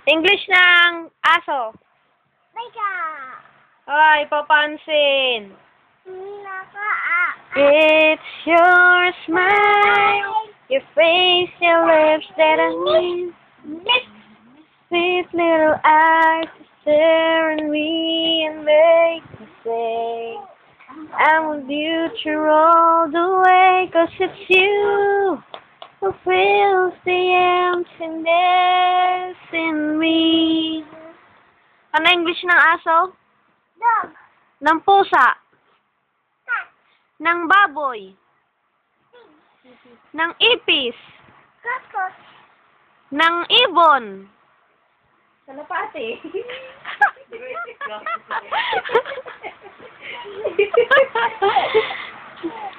English ng aso. Mega. Ay, papansin. Naka. It's your smile, your face, your lips that I need. Sweet little eyes stare at me and make me say, I'm with you through all the way, 'cause it's you who fills the emptiness in me. Ano English ng aso? Dog. Ng pusa? Cat. Ng baboy? Ng ipis? Kakos. Ng ibon? Kalapati.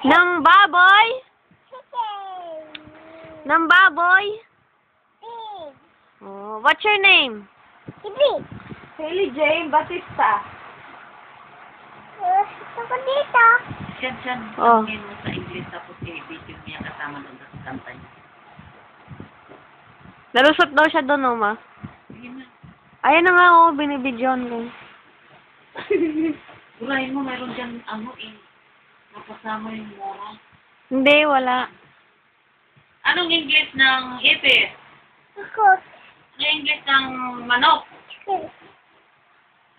Ng baboy? Chicken. Ng baboy? Pig. Oh, what's your name? Ibig. Hailey Jane Batista. Gusto ko dito. Siyan, Oh. tanungin mo sa English tapos i-video niya kasama doon sa kanta niya. Nalusot daw siya doon, Oma. Sige na. Ayan na nga, oh, binibidyon ko. Urahin mo, mayroon dyan, napasama yung mora. Hindi, wala. Anong English ng ipis? Kakos. Anong English ng manok? Chicken.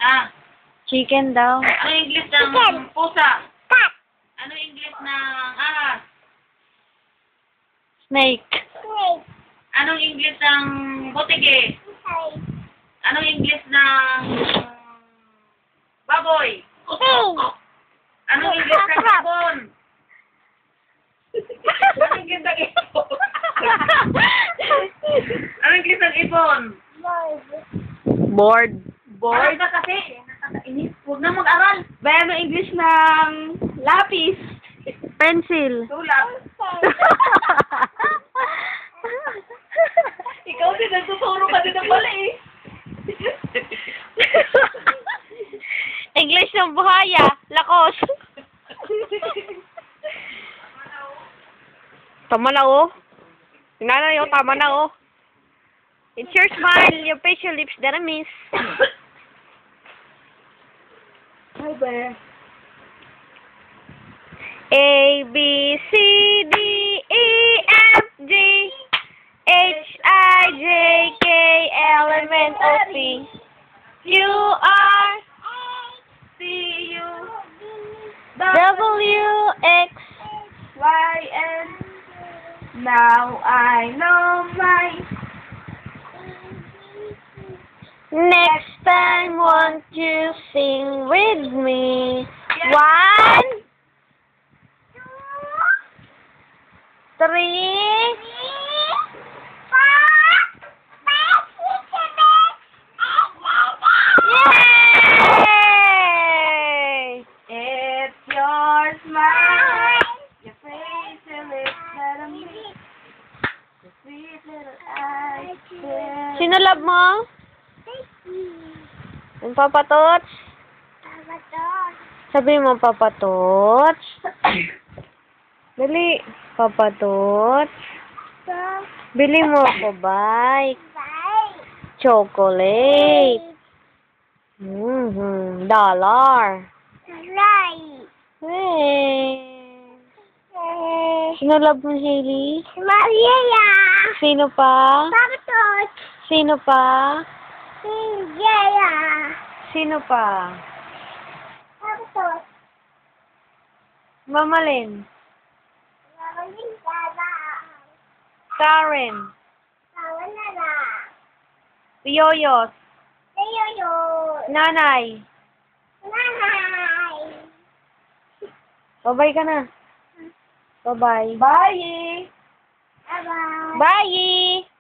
Ah, Chicken daw. anong English ng Chicken. pusa? Cat. Anong English ng ahas? Snake. Snake. Anong English ng butigi? Hi. Anong English ng baboy? Pig. Anong English ng ibon? Anong English ng ibon? Anong English ng ibon? Bird. Board. Bored na kasi. Nakakainis. Huwag na mag-aral. Bayan mo English ng lapis. Pencil. Tulak. Ikaw din, nagtuturo ka din ng mali eh. English ng buhaya. Lakos. Tama na, oh. Tingnan na yun, tama na, oh. It's your smile, your face, your lips that I miss. Hi, Bear. A, B, C, D, E, F, G, H, I, J, K, L, M, N, O, P, Q, R, C, U, W, X, Y, and now I know my... Next time, won't you sing with me? Yes. 1, 3, yay! It's your smile, your face, your lips that I miss, your sweet little eyes. Sino love mo? Yung Papa Tots? Sabi mo, Papa Tots. Dali. Papa Tots. Bili mo ako bike. Chocolate. Dollar. Hey. Sino love mo, Hailey? Maria. Sino pa? Papa Tots. Sino pa? Maria. Sino pa? Papa Tots. Mama Lynn. Maraming baba. Karen. Tawa na lang. Yoyos. Ayoyo. Nanay. Nanay. Bye-bye ka na. Bye-bye. Bye! Bye-bye. Bye!